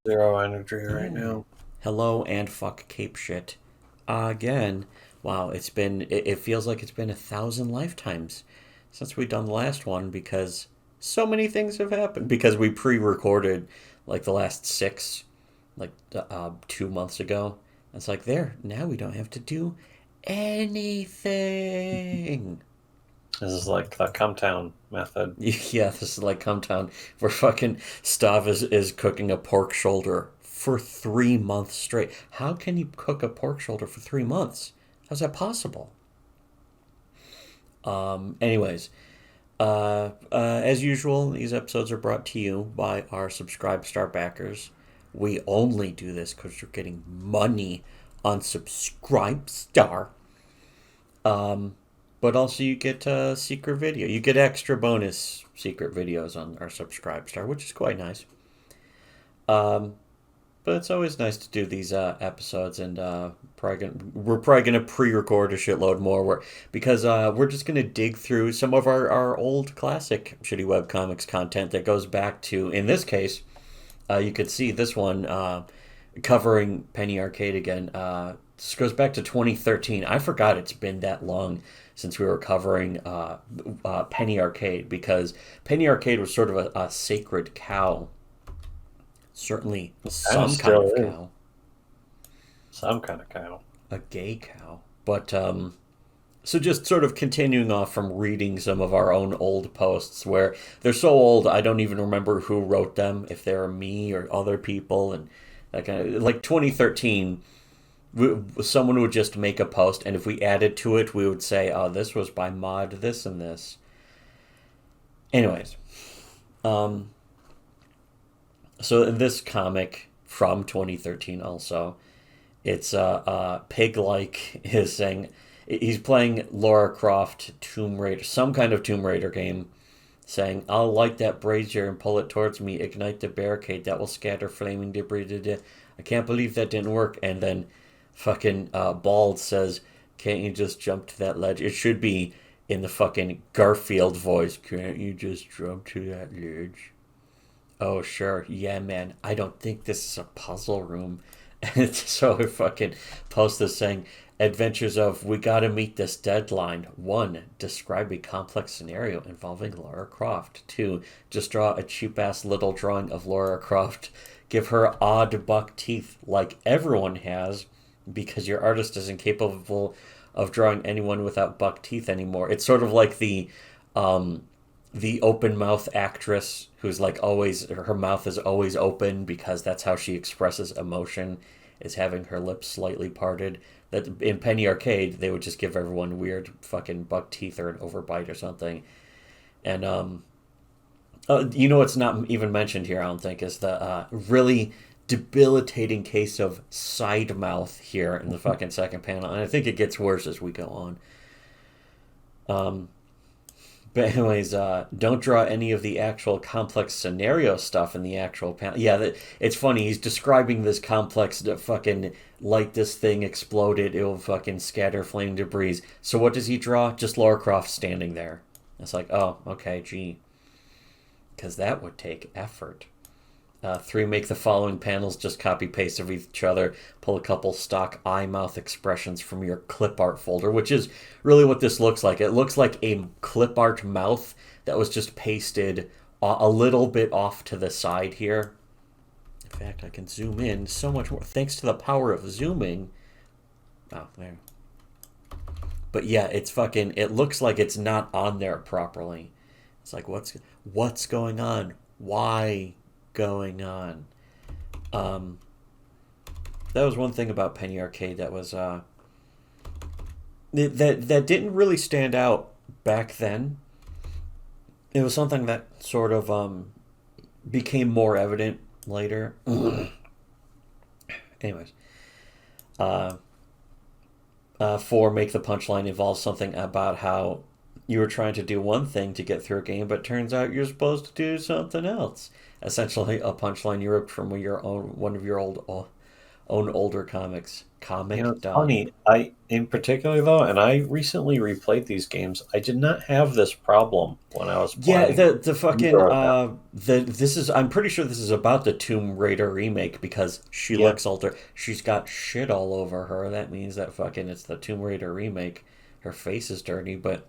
Zero energy right now. Hello and fuck cape shit. Again. Wow, it feels like it's been 1,000 lifetimes since we done the last one because so many things have happened. Because we pre-recorded like the last six, like 2 months ago. It's like there, now we don't have to do anything. This is like the come town method. Yeah, this is like Come Town, where fucking Stav is cooking a pork shoulder for 3 months straight. How can you cook a pork shoulder for 3 months? How's that possible? Anyways, as usual, these episodes are brought to you by our Subscribe Star backers. We only do this because you're getting money on Subscribe Star. But also you get a secret video. You get extra bonus secret videos on our Subscribe Star, which is quite nice. Um, but it's always nice to do these episodes, and we're probably gonna pre-record a shitload more, because we're just gonna dig through some of our old classic shitty web comics content that goes back to, in this case, you could see this one covering Penny Arcade again. This goes back to 2013. I forgot it's been that long since we were covering Penny Arcade, because Penny Arcade was sort of a sacred cow. Certainly Kind of some kind still of is. cow. Some kind of cow. A gay cow. But so just sort of continuing off from reading some of our own old posts where they're so old I don't even remember who wrote them, if they're me or other people, and that kind of, like 2013, someone would just make a post, and if we added to it we would say, oh, this was by mod this and this. Anyways, um so in this comic from 2013 also, it's Pig like is saying he's playing Lara Croft Tomb Raider, some kind of Tomb Raider game, saying, "I'll light that brazier and pull it towards me, ignite the barricade that will scatter flaming debris." I can't believe that didn't work. And then fucking Bald says, "Can't you just jump to that ledge?" It should be in the fucking Garfield voice. "Can't you just jump to that ledge?" Oh, sure. Yeah, man. I don't think this is a puzzle room. And so I fucking post this saying, Adventures of We Gotta Meet This Deadline. 1. Describe a complex scenario involving Laura Croft. 2. Just draw a cheap ass little drawing of Laura Croft. Give her odd buck teeth like everyone has, because your artist isn't capable of drawing anyone without buck teeth anymore. It's sort of like um, the open mouth actress who's like always, her mouth is always open because that's how she expresses emotion, is having her lips slightly parted. That in Penny Arcade they would just give everyone weird fucking buck teeth or an overbite or something. And what's not even mentioned here, I don't think, is the really debilitating case of side mouth here in the fucking second panel, and I think it gets worse as we go on. um But anyways, don't draw any of the actual complex scenario stuff in the actual panel. Yeah, it's funny. He's describing this complex fucking, like this thing exploded, it will fucking scatter flame debris. So what does he draw? Just Lara Croft standing there. It's like, oh, okay, gee, because that would take effort. 3, make the following panels just copy paste of each other. Pull a couple stock eye mouth expressions from your clip art folder, which is really what this looks like. It looks like a clip art mouth that was just pasted a little bit off to the side here. In fact, I can zoom in so much more thanks to the power of zooming. Oh, there. But yeah, it's fucking. It looks like it's not on there properly. It's like, what's going on? Why going on? Um, that was one thing about Penny Arcade that was that didn't really stand out back then. It was something that sort of became more evident later. Anyways, uh, 4, make the punchline involve something about how you were trying to do one thing to get through a game, but turns out you're supposed to do something else. Essentially, a punchline you ripped from your own one of your old own older comics. Comic It's done. funny. In particular though, and I recently replayed these games. I did not have this problem when I was Yeah, playing the fucking either of them. this is, I'm pretty sure this is about the Tomb Raider remake because she Yeah, looks older. She's got shit all over her. That means that fucking it's the Tomb Raider remake. Her face is dirty, but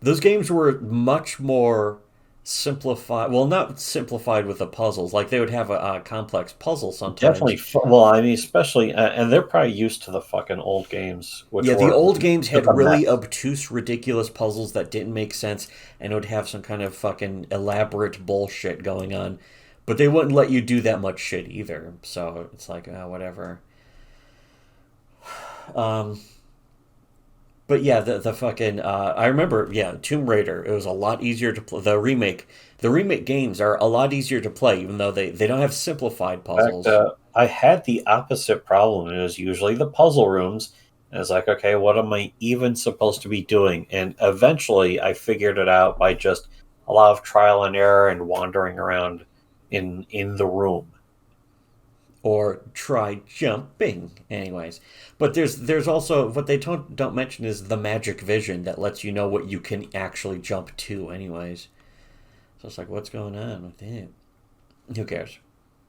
those games were much more simplified. Well, not simplified with the puzzles. Like they would have a complex puzzle definitely. sometimes. Well, I mean, especially, and they're probably used to the fucking old games, which Yeah, the were old games just had a really mess. obtuse, ridiculous puzzles that didn't make sense and would have some kind of fucking elaborate bullshit going on. But they wouldn't let you do that much shit either. So it's like, whatever. Um, but yeah, the fucking I remember, yeah, Tomb Raider. It was a lot easier to play. The remake games are a lot easier to play, even though they don't have simplified In fact, puzzles. I had the opposite problem. It was usually the puzzle rooms. And it's like, okay, what am I even supposed to be doing? And eventually, I figured it out by just a lot of trial and error and wandering around in the room. Or try jumping, anyways. But there's also what they don't mention is the magic vision that lets you know what you can actually jump to, anyways. So it's like, what's going on with it? Who cares?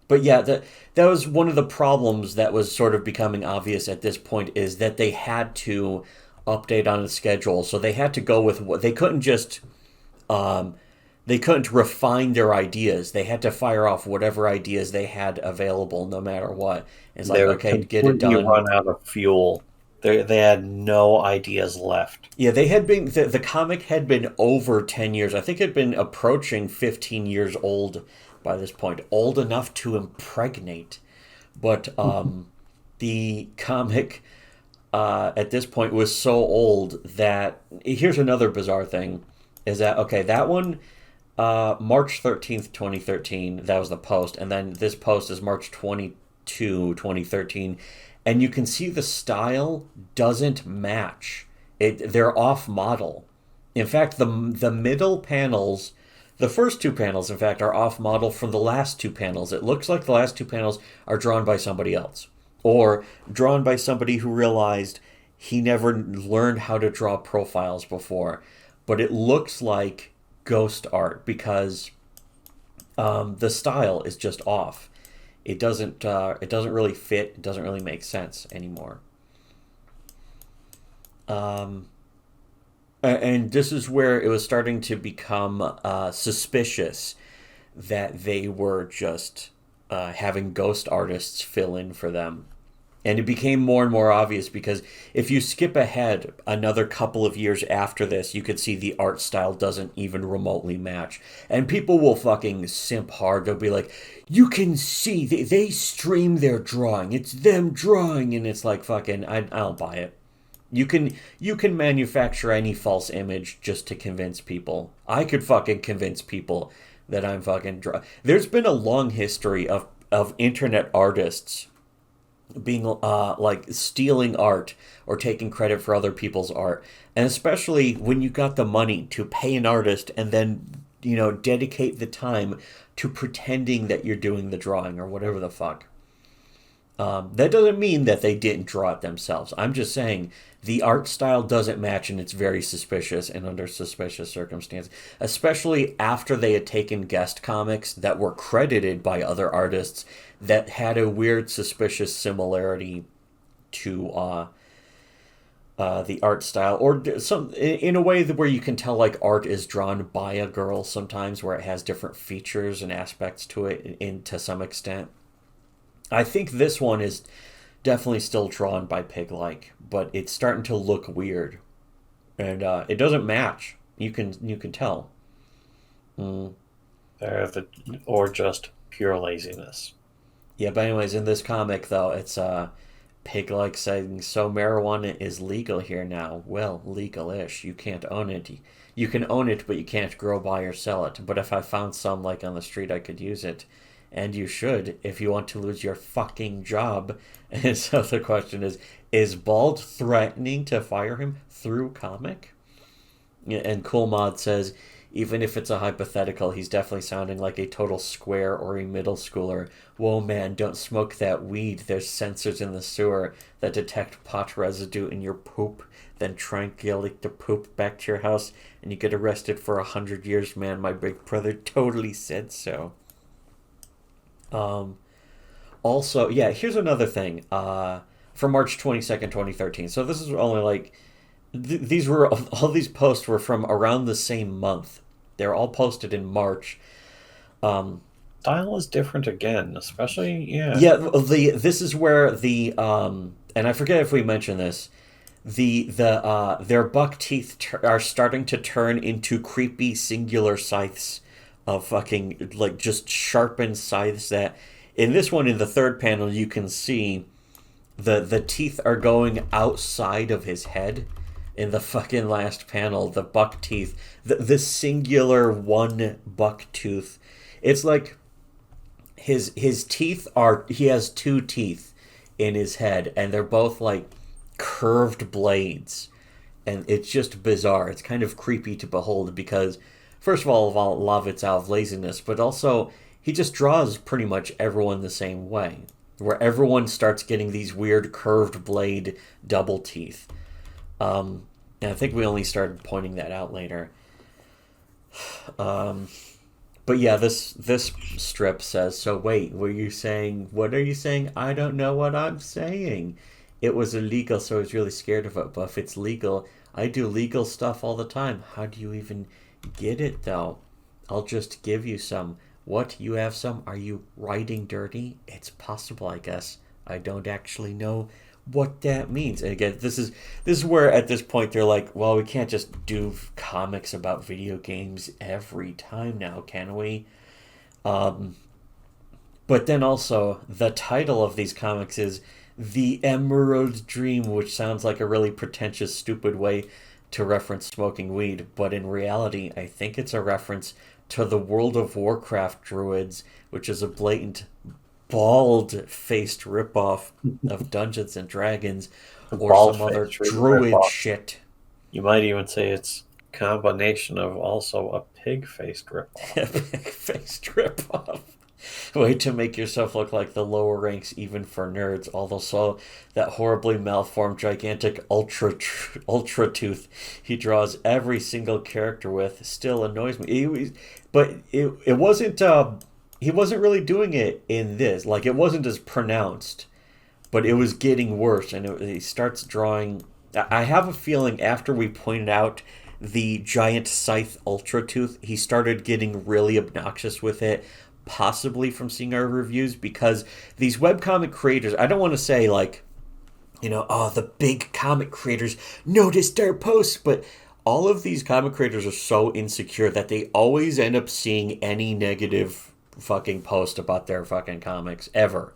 But yeah, that was one of the problems that was sort of becoming obvious at this point is that they had to update on the schedule. So they had to go with what they couldn't just um, they couldn't refine their ideas. They had to fire off whatever ideas they had available, no matter what. It's like, They're okay, get it completely done. run out of fuel. They had no ideas left. Yeah, they had been the comic had been over 10 years. I think it had been approaching 15 years old by this point, old enough to impregnate. But the comic at this point was so old that here's another bizarre thing: is that okay? That one March 13th, 2013. That was the post, and then this post is March 22, 2013, and you can see the style doesn't match. They're off model. In fact, the middle panels, the first two panels, in fact, are off model from the last two panels. It looks like the last two panels are drawn by somebody else, or drawn by somebody who realized he never learned how to draw profiles before. But it looks like ghost art because the style is just off. It doesn't really fit. It doesn't really make sense anymore. Um, and this is where it was starting to become suspicious that they were just having ghost artists fill in for them. And it became more and more obvious because if you skip ahead another couple of years after this, you could see the art style doesn't even remotely match. And people will fucking simp hard. They'll be like, you can see they stream their drawing. It's them drawing. And it's like, fucking, I don't buy it. You can manufacture any false image just to convince people. I could fucking convince people that I'm fucking There's been a long history of internet artists being like stealing art or taking credit for other people's art, and especially when you got the money to pay an artist and then dedicate the time to pretending that you're doing the drawing or whatever the fuck. That doesn't mean that they didn't draw it themselves. I'm just saying the art style doesn't match and it's very suspicious and under suspicious circumstances, especially after they had taken guest comics that were credited by other artists that had a weird suspicious similarity to the art style, or some in a way where you can tell like art is drawn by a girl sometimes, where it has different features and aspects to it in to some extent. I think this one is definitely still drawn by Pig-like, but it's starting to look weird, and it doesn't match. You can tell. Mm. Or just pure laziness. Yeah, but anyways, in this comic though, it's Pig-like saying, "So marijuana is legal here now. Well, legal-ish. You can't own it. You can own it, but you can't grow, buy, or sell it. But if I found some like on the street, I could use it." And you should if you want to lose your fucking job. And so the question is Bald threatening to fire him through comic? Yeah, and Cool Mod says, Even if it's a hypothetical, he's definitely sounding like a total square or a middle schooler. Whoa, man, don't smoke that weed. There's sensors in the sewer that detect pot residue in your poop, then triangulate the poop back to your house, and you get arrested for 100 years, man. My big brother totally said so. Um, Also, yeah, here's another thing. From March 22nd, 2013. So this is only like these were all these posts were from around the same month. They're all posted in March. Um, Style is different again, especially yeah. yeah, this is where and I forget if we mentioned this. Their buck teeth are starting to turn into creepy singular scythes of fucking like just sharpened scythes that in this one in the third panel you can see the teeth are going outside of his head. In the fucking last panel, the buck teeth, the singular one buck tooth, it's like his teeth are he has two teeth in his head and they're both like curved blades, and it's just bizarre. It's kind of creepy to behold because first of all, a lot of it's out of laziness, but also he just draws pretty much everyone the same way, where everyone starts getting these weird curved blade double teeth. And I think we only started pointing that out later. Um, but yeah, this strip says, so wait, were you saying, what are you saying? I don't know what I'm saying. It was illegal, so I was really scared of it. But if it's legal, I do legal stuff all the time. How do you even get it, though? I'll just give you some. What? You have some? Are you writing dirty? It's possible, I guess. I don't actually know what that means. And again, this is where at this point they're like, well, we can't just do comics about video games every time now, can we? Um, but then also the title of these comics is The Emerald Dream, which sounds like a really pretentious, stupid way to reference smoking weed, but in reality, I think it's a reference to the World of Warcraft druids, which is a blatant bald-faced ripoff of Dungeons and Dragons or Bald some other face druid ripoff. shit. You might even say it's a combination of also a pig-faced ripoff. Big-faced ripoff. Way to make yourself look like the lower ranks, even for nerds. Although, so that horribly malformed, gigantic ultra tooth he draws every single character with still annoys me. But it wasn't. He wasn't really doing it in this. Like it wasn't as pronounced, but it was getting worse. And he starts drawing. I have a feeling after we pointed out the giant scythe ultra tooth, he started getting really obnoxious with it, possibly from seeing our reviews, because these webcomic creators, I don't want to say like, oh, the big comic creators noticed our posts, but all of these comic creators are so insecure that they always end up seeing any negative fucking post about their fucking comics ever.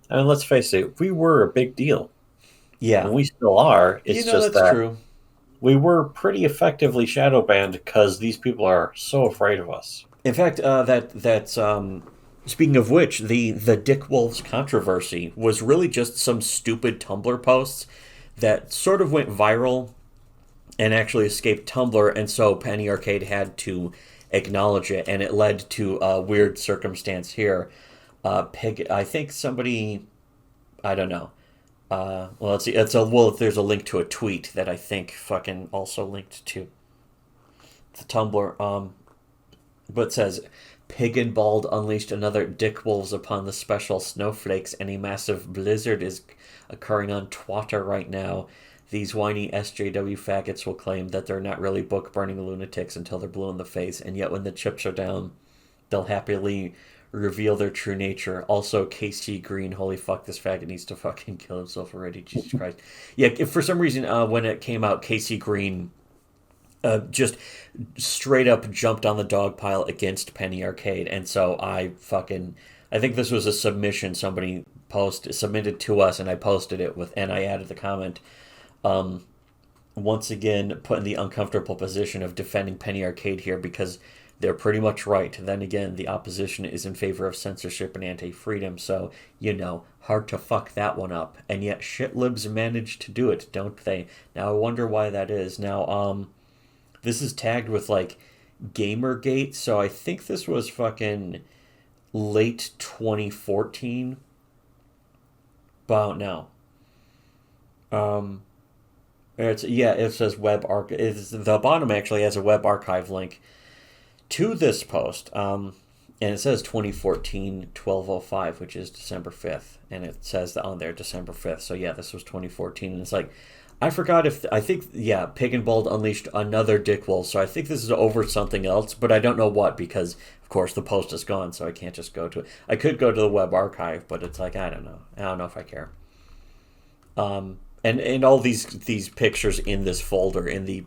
Let's face it, we were a big deal. Yeah. And we still are. It's just that's that true. we were pretty effectively shadow banned because these people are so afraid of us. In fact, that's speaking of which, the Dick Wolves controversy was really just some stupid Tumblr posts that sort of went viral and actually escaped Tumblr, and so Penny Arcade had to acknowledge it, and it led to a weird circumstance here. I think somebody, I don't know. Well, let's see. There's a link to a tweet that I think fucking also linked to the Tumblr. But it says, Pig and Bald unleashed another Dick Wolves upon the special snowflakes, and a massive blizzard is occurring on Twitter right now. These whiny SJW faggots will claim that they're not really book-burning lunatics until they're blue in the face, and yet when the chips are down, they'll happily reveal their true nature. Also, KC Green, holy fuck, this faggot needs to fucking kill himself already, Jesus Christ. Yeah, if for some reason, when it came out, KC Green just straight up jumped on the dog pile against Penny Arcade, and so I think this was a submission somebody submitted to us, and I posted it and I added the comment. Once again, put in the uncomfortable position of defending Penny Arcade here because they're pretty much right. Then again, the opposition is in favor of censorship and anti-freedom, so, hard to fuck that one up. And yet shitlibs manage to do it, don't they? Now, I wonder why that is. Now, this is tagged with, like, Gamergate. So I think this was fucking late 2014. About now. Um, it says web arch. It's, the bottom actually has a web archive link to this post. And it says 2014 1205, which is December 5th, and it says that on there December 5th. So yeah, this was 2014, and it's like I forgot if I think yeah, Pig and Bald unleashed another Dick Wolf. So I think this is over something else, but I don't know what because of course the post is gone, so I can't just go to it. I could go to the web archive, but it's like I don't know. I don't know if I care. And all these pictures in this folder in the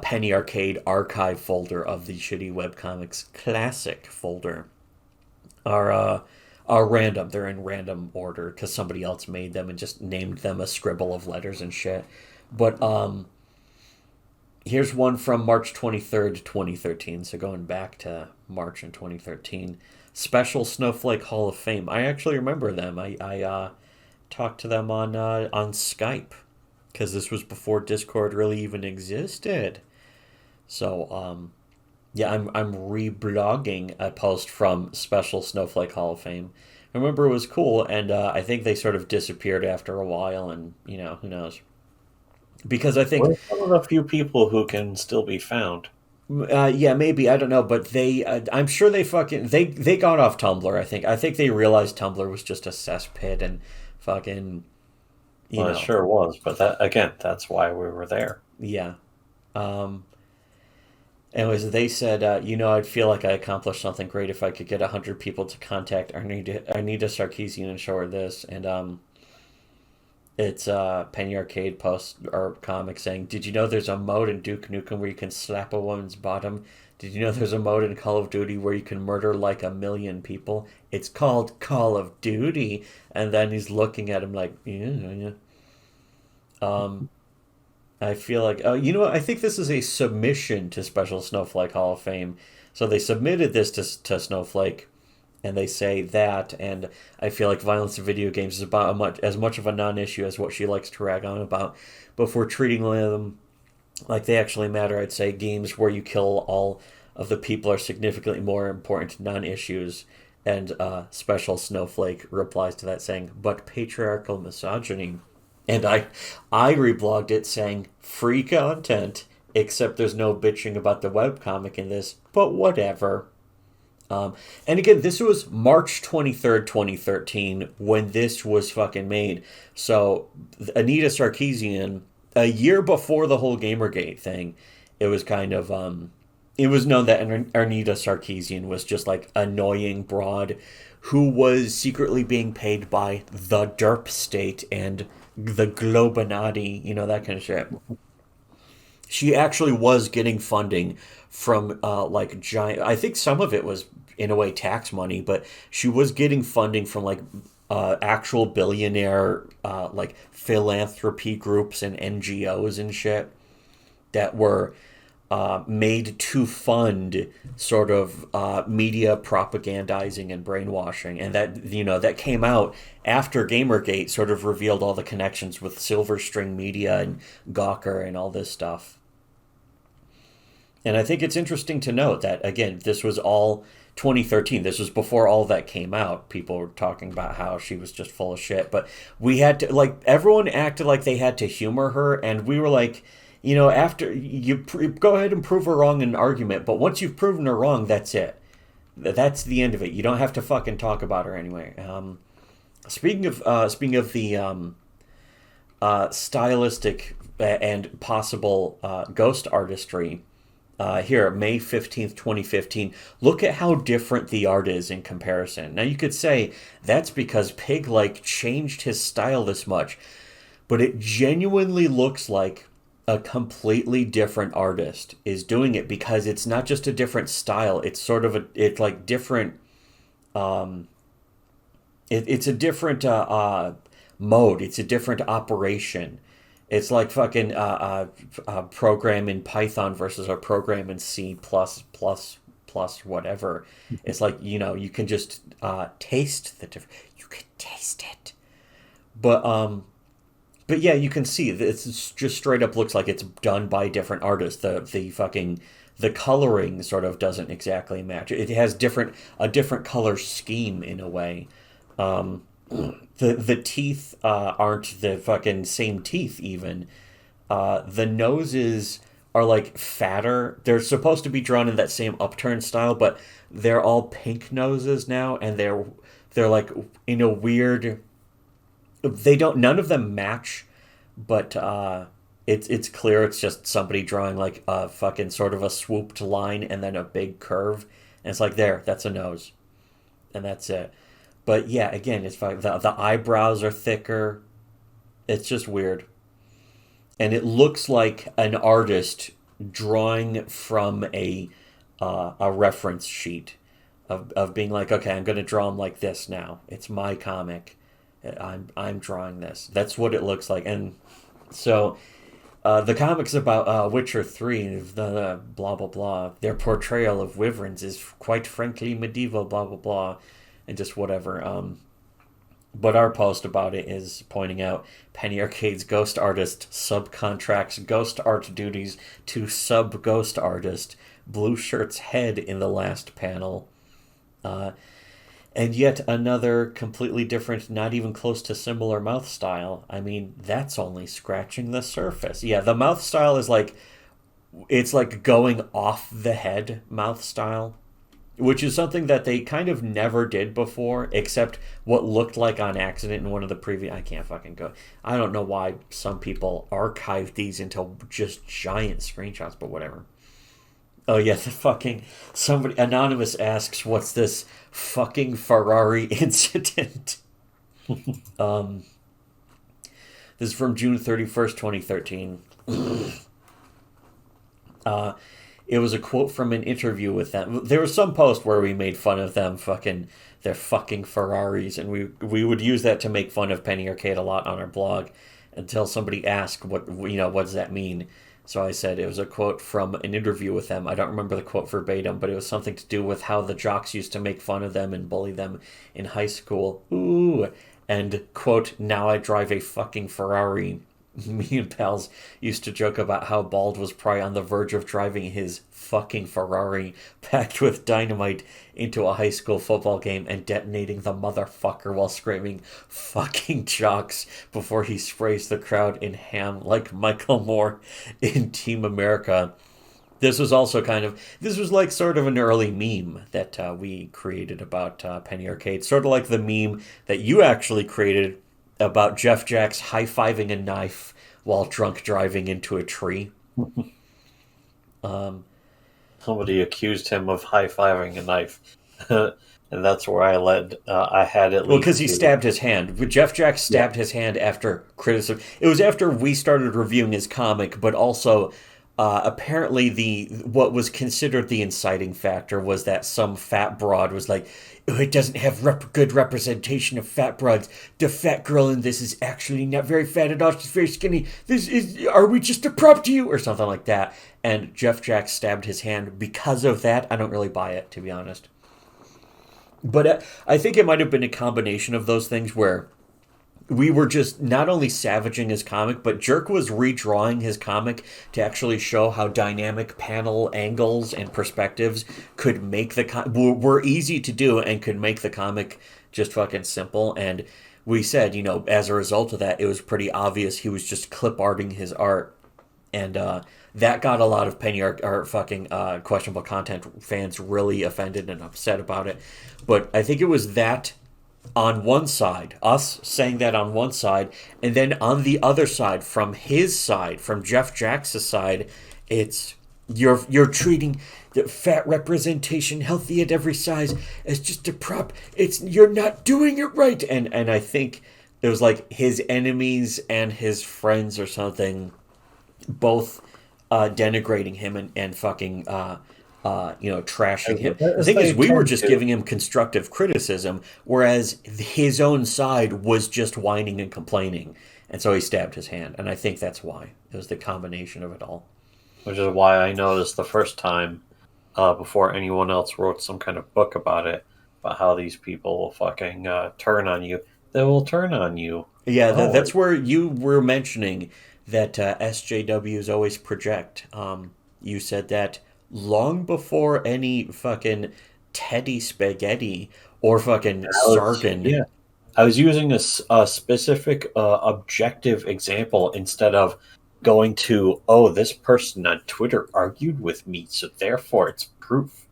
Penny Arcade archive folder of the Shitty Webcomics Classic folder are are random. They're in random order because somebody else made them and just named them a scribble of letters and shit. But here's one from March 23rd, 2013. So going back to March in 2013. Special Snowflake Hall of Fame. I actually remember them. I talked to them on Skype because this was before Discord really even existed. So yeah, I'm reblogging a post from Special Snowflake Hall of Fame. I remember it was cool, and I think they sort of disappeared after a while, and who knows? Because I think We're one of the few people who can still be found. yeah, maybe I don't know, but I'm sure they fucking they got off Tumblr. I think they realized Tumblr was just a cesspit and fucking you Well, it know sure was, but that again, that's why we were there. yeah. Um, Anyways, they said, I'd feel like I accomplished something great if I could get 100 people to contact Anita Sarkeesian and show her this. And it's Penny Arcade post or comic saying, "Did you know there's a mode in Duke Nukem where you can slap a woman's bottom? Did you know there's a mode in Call of Duty where you can murder like 1 million people? It's called Call of Duty." And then he's looking at him like, yeah, yeah. Um, I feel like, oh, you know what? I think this is a submission to Special Snowflake Hall of Fame. So they submitted this to Snowflake, and they say that, and I feel like violence in video games is about as much of a non-issue as what she likes to rag on about. But if we're treating them like they actually matter, I'd say games where you kill all of the people are significantly more important non-issues. And Special Snowflake replies to that saying, "But patriarchal misogyny." And I reblogged it saying free content, except there's no bitching about the webcomic in this, but whatever. And again, this was March 23rd, 2013, when this was fucking made. So Anita Sarkeesian, a year before the whole Gamergate thing, it was kind of it was known that Anita Sarkeesian was just like annoying broad who was secretly being paid by the derp state and the Globanati, that kind of shit. She actually was getting funding from like giant. I think some of it was in a way tax money, but she was getting funding from like actual billionaire like philanthropy groups and NGOs and shit that were made to fund sort of media propagandizing and brainwashing, and that came out after Gamergate sort of revealed all the connections with Silver String Media and Gawker and all this stuff. And I think it's interesting to note that again, this was all 2013. This was before all that came out. People were talking about how she was just full of shit, but we had to like everyone acted like they had to humor her, and we were like, after you go ahead and prove her wrong in an argument, but once you've proven her wrong, that's it. That's the end of it. You don't have to fucking talk about her anyway. Speaking of the stylistic and possible ghost artistry, here, May 15th, 2015, look at how different the art is in comparison. Now, you could say that's because Pig, changed his style this much, but it genuinely looks like a completely different artist is doing it because it's not just a different style. It's sort of it's like different, it's a different mode. It's a different operation. It's like fucking a program in Python versus a program in C plus whatever. It's like you can just taste the difference. You can taste it, but yeah, you can see it's just straight up looks like it's done by different artists. The fucking the coloring sort of doesn't exactly match. It has a different color scheme in a way. Um, the teeth aren't the fucking same teeth even. The noses are like fatter. They're supposed to be drawn in that same upturn style, but they're all pink noses now, and they're like in a weird. They don't. None of them match, but it's clear it's just somebody drawing like a fucking sort of a swooped line and then a big curve, and it's like there, that's a nose, and that's it. But yeah, again, it's like the eyebrows are thicker. It's just weird, and it looks like an artist drawing from a reference sheet of being like, okay, I'm going to draw him like this now. It's my comic. I'm drawing this. That's what it looks like, and so the comics about Witcher 3, the blah blah blah. Their portrayal of wyverns is quite frankly medieval, blah blah blah, and just whatever. But our post about it is pointing out Penny Arcade's ghost artist subcontracts ghost art duties to sub ghost artist. Blue shirt's head in the last panel. Uh, and yet another completely different, not even close to similar mouth style. I mean, that's only scratching the surface. Yeah, the mouth style is like, it's like going off the head mouth style, which is something that they kind of never did before, except what looked like on accident in one of the previous. I can't fucking go. I don't know why some people archived these into just giant screenshots, but whatever. Oh yeah, the fucking somebody anonymous asks, "What's this fucking Ferrari incident?" um, this is from June 31st, 2013. uh, it was a quote from an interview with them. There was some post where we made fun of them fucking their fucking Ferraris, and we would use that to make fun of Penny Arcade a lot on our blog until somebody asked what what does that mean. So I said it was a quote from an interview with them. I don't remember the quote verbatim, but it was something to do with how the jocks used to make fun of them and bully them in high school. Ooh. And, quote, now I drive a fucking Ferrari. Me and pals used to joke about how Bald was probably on the verge of driving his fucking Ferrari packed with dynamite into a high school football game and detonating the motherfucker while screaming fucking jocks before he sprays the crowd in ham like Michael Moore in Team America. This was also this was like sort of an early meme that we created about Penny Arcade. Sort of like the meme that you actually created about Jeff Jacks high-fiving a knife while drunk driving into a tree. Somebody accused him of high-fiving a knife. And that's where I had at least... Well, because he stabbed his hand. Jeff Jack stabbed his hand after criticism. It was after we started reviewing his comic, but also... apparently what was considered the inciting factor was that some fat broad was like, oh, it doesn't have good representation of fat broads. The fat girl in this is actually not very fat at all. She's very skinny. Are we just a prop to you? Or something like that. And Jeff Jack stabbed his hand because of that. I don't really buy it, to be honest. But I think it might have been a combination of those things where we were just not only savaging his comic, but Jerk was redrawing his comic to actually show how dynamic panel angles and perspectives could make were easy to do and could make the comic just fucking simple. And we said, as a result of that, it was pretty obvious he was just clip arting his art. And that got a lot of Penny Art fucking questionable content fans really offended and upset about it. But I think it was that on one side, us saying that on one side, and then on the other side, from his side, from Jeff Jacks's side, it's you're treating the fat representation, healthy at every size, as just a prop. You're not doing it right. And I think it was like his enemies and his friends or something, both denigrating him and fucking trashing him. The thing is, we were just giving him constructive criticism, whereas his own side was just whining and complaining. And so he stabbed his hand. And I think that's why. It was the combination of it all. Which is why I noticed the first time, before anyone else wrote some kind of book about it, about how these people will fucking turn on you. They will turn on you. Yeah, that's where you were mentioning that SJWs always project. You said that long before any fucking Teddy Spaghetti or fucking Sargon. Yeah, I was using a specific objective example instead of going to, oh, this person on Twitter argued with me, so therefore it's proof.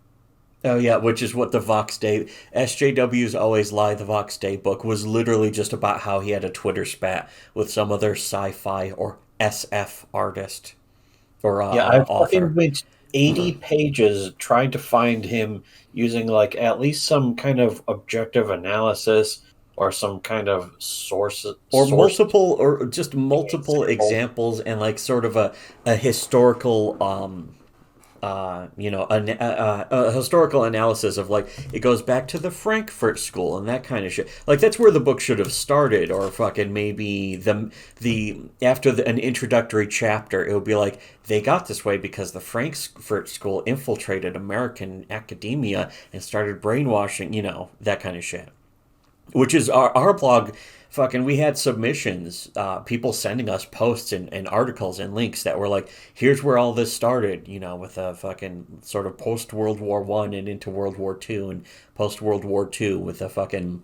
Oh yeah, which is what the Vox Day SJW's Always Lie, the Vox Day book was literally just about how he had a Twitter spat with some other sci-fi or SF artist or Yeah, I fucking author. went 80 pages trying to find him using like at least some kind of objective analysis or some kind of Or source multiple or just multiple example. examples and like sort of a historical a historical analysis of like it goes back to the Frankfurt School and that kind of shit. Like that's where the book should have started, or fucking maybe the after an introductory chapter, it would be like they got this way because the Frankfurt School infiltrated American academia and started brainwashing, that kind of shit, which is our blog. Fucking, we had submissions, people sending us posts and articles and links that were like, here's where all this started, with a fucking sort of post World War One and into World War Two and post World War Two with a fucking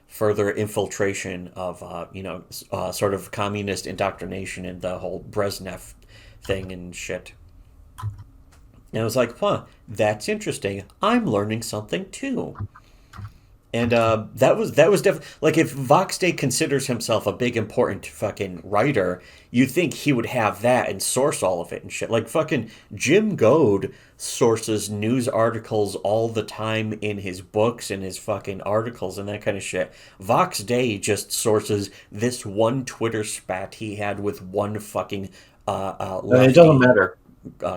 further infiltration of, sort of communist indoctrination and the whole Brezhnev thing and shit. And I was like, huh, that's interesting. I'm learning something too. And that was definitely like if Vox Day considers himself a big important fucking writer, you'd think he would have that and source all of it and shit. Like fucking Jim Goad sources news articles all the time in his books and his fucking articles and that kind of shit. Vox Day just sources this one Twitter spat he had with one fucking It doesn't lefty matter.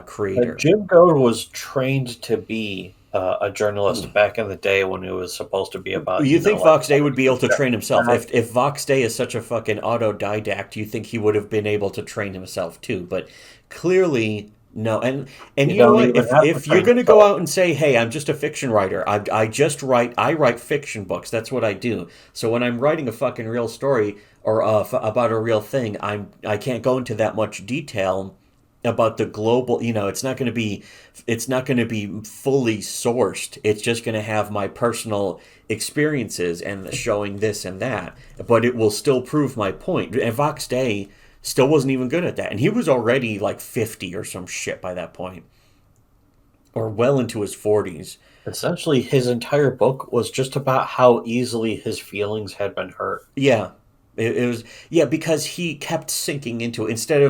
creator. Jim Goad was trained to be a journalist back in the day when it was supposed to be about, You think like Vox Day would be able to train himself? back. If Vox Day is such a fucking autodidact, you think he would have been able to train himself too? But clearly, no. And You you know don't what? even If have to if you're train gonna go yourself. out and say, "Hey, I'm just a fiction writer. I write fiction books. That's what I do." So when I'm writing a fucking real story or about a real thing, I can't go into that much detail about the global, it's not going to be fully sourced. It's just going to have my personal experiences and showing this and that, but it will still prove my point. And Vox Day still wasn't even good at that, and he was already like 50 or some shit by that point, or well into his 40s. Essentially, his entire book was just about how easily his feelings had been hurt. Yeah. It was, yeah, because he kept sinking into it instead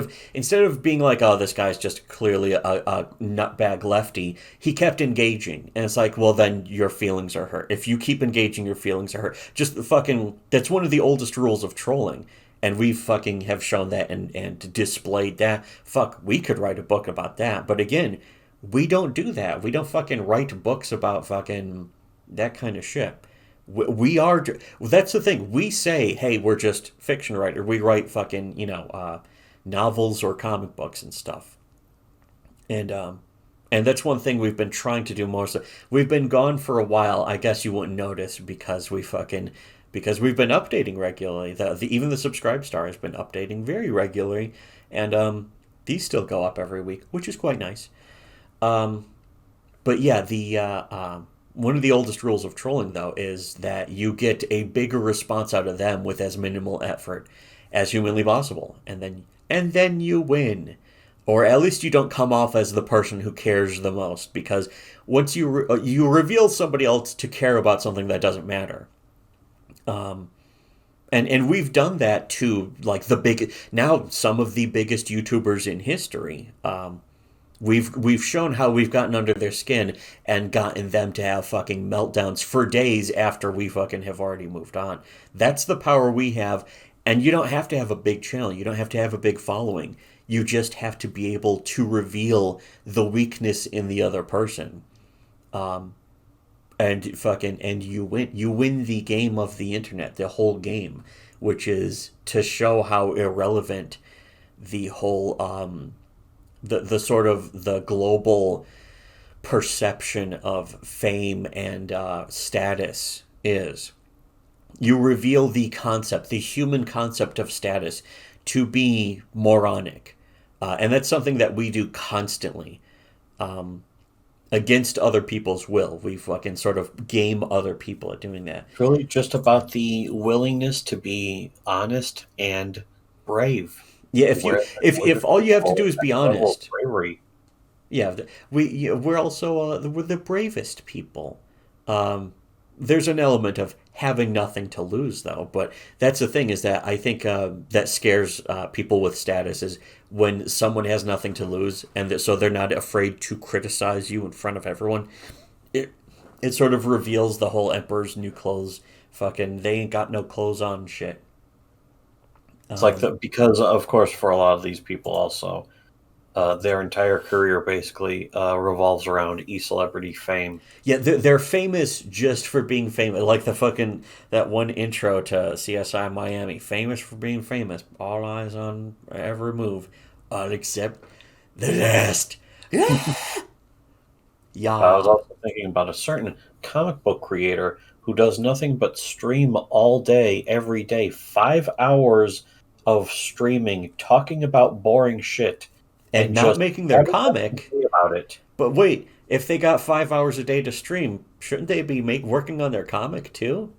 of being like, oh, this guy's just clearly a nutbag lefty. He kept engaging, and it's like, well, then your feelings are hurt. If you keep engaging, your feelings are hurt. Just the fucking, that's one of the oldest rules of trolling, and we fucking have shown that and displayed that. Fuck, we could write a book about that, but again, we don't do that. We don't fucking write books about fucking that kind of shit. We are. That's the thing. We say, hey, we're just fiction writer. We write fucking novels or comic books and stuff. And that's one thing we've been trying to do more. So we've been gone for a while. I guess you wouldn't notice because we've been updating regularly. Even the subscribe star has been updating very regularly, and these still go up every week, which is quite nice. Um, but yeah, the one of the oldest rules of trolling, though, is that you get a bigger response out of them with as minimal effort as humanly possible, and then you win, or at least you don't come off as the person who cares the most, because once you reveal somebody else to care about something that doesn't matter. Um, and we've done that to like the big now some of the biggest YouTubers in history. We've shown how we've gotten under their skin and gotten them to have fucking meltdowns for days after we fucking have already moved on. That's the power we have, and you don't have to have a big channel. You don't have to have a big following. You just have to be able to reveal the weakness in the other person. Um, and you win. You win the game of the internet, the whole game, which is to show how irrelevant the whole the sort of the global perception of fame and status is. You reveal the concept, the human concept of status, to be moronic, and that's something that we do constantly. against other people's will. We fucking sort of game other people at doing that. It's really just about the willingness to be honest and brave. Yeah, Where if all you have to do is be level of honest. bravery. Yeah, we're also we're the bravest people. There's an element of having nothing to lose, though. But that's the thing, is that I think that scares people with status, is when someone has nothing to lose, and so they're not afraid to criticize you in front of everyone. It it sort of reveals the whole Emperor's New Clothes. Fucking, they ain't got no clothes on shit. It's like because of course for a lot of these people also, their entire career basically revolves around e-celebrity fame. Yeah, they're famous just for being famous. Like the fucking that one intro to CSI Miami, famous for being famous. All eyes on every move, except the last. I was Yeah, also thinking about a certain comic book creator who does nothing but stream all day, every day, 5 hours of streaming, talking about boring shit, and and not just making their having nothing to comic. say about it. But wait, if they got 5 hours a day to stream, shouldn't they be working on their comic too?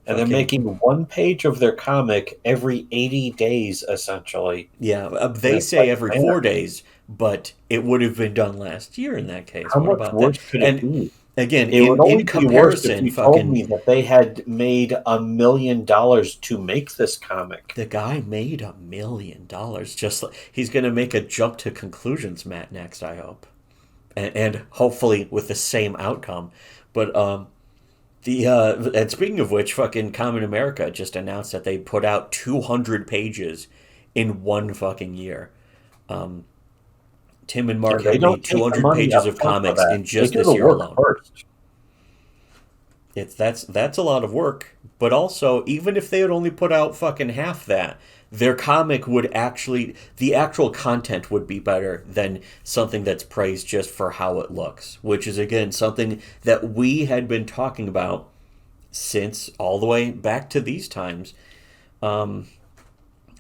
And they're Fucking making one page of their comic every 80 days, essentially. yeah, And they it's say like, every man, 4 days, but it would have been done last year in that case. how What much about that? worse could it And be? again, It would in only be worse if comparison, you told fucking me that they had made $1 million to make this comic. the guy made $1 million. Just like he's gonna make a jump to conclusions, Matt, next. I hope, and hopefully with the same outcome. But the and speaking of which, fucking Common America just announced that they put out 200 pages in one fucking year. Um, Tim and Yeah, they Margaret don't made take the 200 money pages up of front for comics that. in They just do this the year work alone. first. That's a lot of work. But also, even if they had only put out fucking half that, their comic would actually, the actual content would be better than something that's praised just for how it looks, which is again something that we had been talking about since all the way back to these times.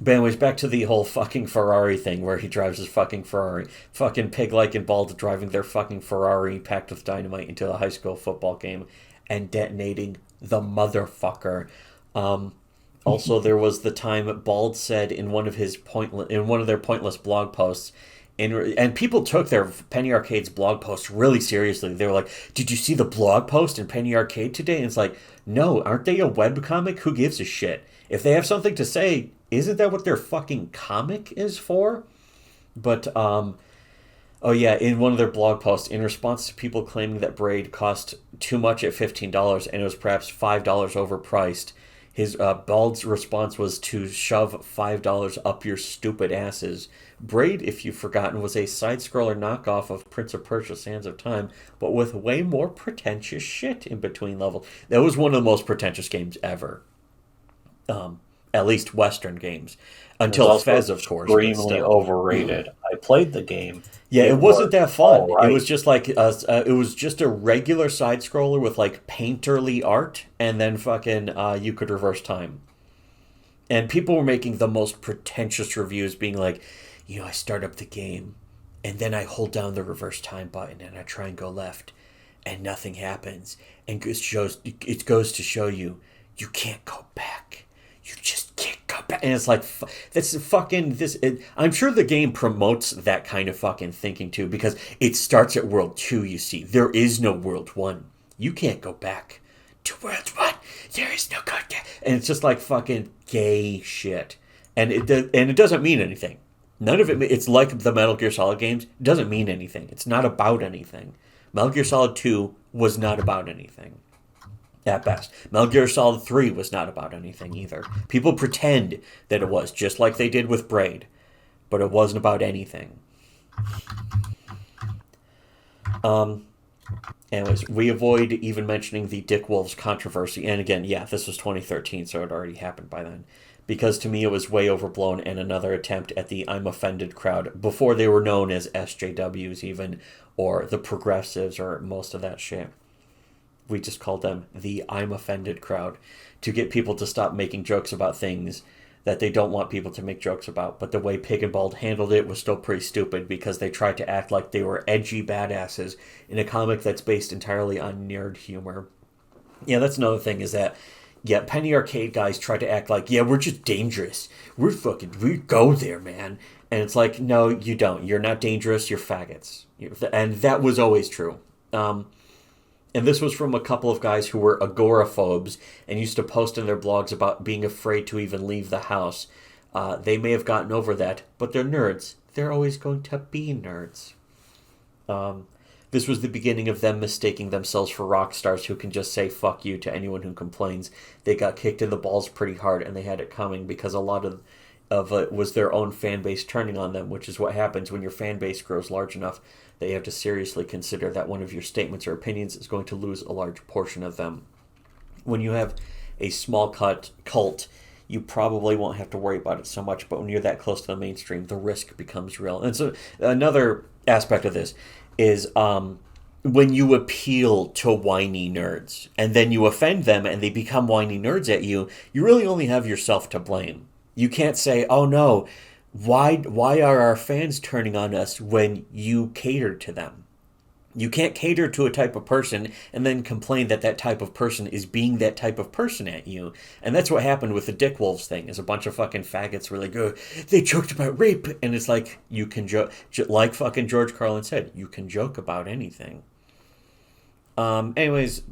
But anyways, back to the whole fucking Ferrari thing where he drives his fucking Ferrari. Fucking Pig-like and Bald driving their fucking Ferrari packed with dynamite into a high school football game and detonating the motherfucker. Um, Also, there was the time Bald said in one of their pointless blog posts, and people took their Penny Arcade's blog post really seriously. They were like, "Did you see the blog post in Penny Arcade today?" And it's like, no, aren't they a webcomic? Who gives a shit? If they have something to say, isn't that what their fucking comic is for? But oh yeah, in one of their blog posts, in response to people claiming that Braid cost too much at $15 and it was perhaps $5 overpriced, his Bald's response was to shove $5 up your stupid asses. Braid, if you've forgotten, was a side-scroller knockoff of Prince of Persia: Sands of Time, but with way more pretentious shit in between levels. That was one of the most pretentious games ever. At least Western games. It was Until also Fez, of course, but extremely still. overrated. I played the game. Yeah, it It wasn't was that fun. all It right. was just like it was just a regular side scroller with like painterly art, and then fucking you could reverse time. And people were making the most pretentious reviews, being like, I start up the game, and then I hold down the reverse time button, and I try and go left, and nothing happens, and it goes to show you you can't go back. You just can't go back. And it's like, that's fucking this. I'm sure the game promotes that kind of fucking thinking too, because it starts at World 2, you see. There is no World 1. You can't go back to World 1. There is no go back. And it's just like fucking gay shit. And it doesn't mean anything. None of it, it's like the Metal Gear Solid games. It doesn't mean anything. It's not about anything. Metal Gear Solid 2 was not about anything. At best. Metal Gear Solid 3 was not about anything either. People pretend that it was, just like they did with Braid. But it wasn't about anything. Anyways, we avoid even mentioning the Dick Wolves controversy. And again, yeah, this was 2013, so it already happened by then. Because to me it was way overblown and another attempt at the I'm offended crowd before they were known as SJWs even, or the progressives, or most of that shit. We just called them the I'm offended crowd to get people to stop making jokes about things that they don't want people to make jokes about. But the way Pig and Bald handled it was still pretty stupid because they tried to act like they were edgy badasses in a comic that's based entirely on nerd humor. Yeah, that's another thing is that, yeah, Penny Arcade guys try to act like, yeah, we're just dangerous. We go there, man. And it's like, no, you don't. You're not dangerous. You're faggots. And that was always true. And this was from a couple of guys who were agoraphobes and used to post in their blogs about being afraid to even leave the house. They may have gotten over that, but they're nerds. They're always going to be nerds. This was the beginning of them mistaking themselves for rock stars who can just say fuck you to anyone who complains. They got kicked in the balls pretty hard, and they had it coming because a lot of it was their own fan base turning on them, which is what happens when your fan base grows large enough that you have to seriously consider that one of your statements or opinions is going to lose a large portion of them. When you have a small cult, you probably won't have to worry about it so much, but when you're that close to the mainstream, the risk becomes real. And so another aspect of this is when you appeal to whiny nerds and then you offend them and they become whiny nerds at you, you really only have yourself to blame. You can't say, oh no, why are our fans turning on us when you cater to them? You can't cater to a type of person and then complain that that type of person is being that type of person at you. And that's what happened with the Dick Wolves thing, is a bunch of fucking faggots were like, oh, they joked about rape. And it's like, you can joke, like fucking George Carlin said, you can joke about anything. Anyways,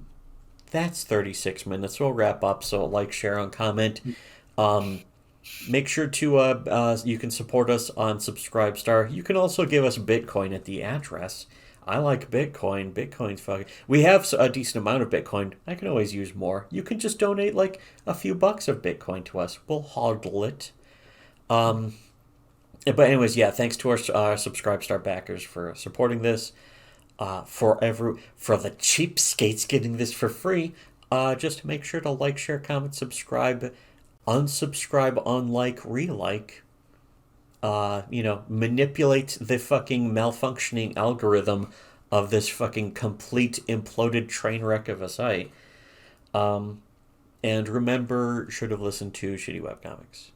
that's 36 minutes. We'll wrap up. So like, share, and comment. Make sure to, you can support us on Subscribestar. You can also give us Bitcoin at the address. I like Bitcoin. Bitcoin's fucking... We have a decent amount of Bitcoin. I can always use more. You can just donate like a few bucks of Bitcoin to us. We'll hodl it. But anyways, yeah, thanks to our Subscribestar backers for supporting this. For the cheapskates getting this for free, just make sure to like, share, comment, subscribe, unsubscribe, unlike, relike. Manipulate the fucking malfunctioning algorithm of this fucking complete imploded train wreck of a site. And remember, should have listened to Shitty Webcomics.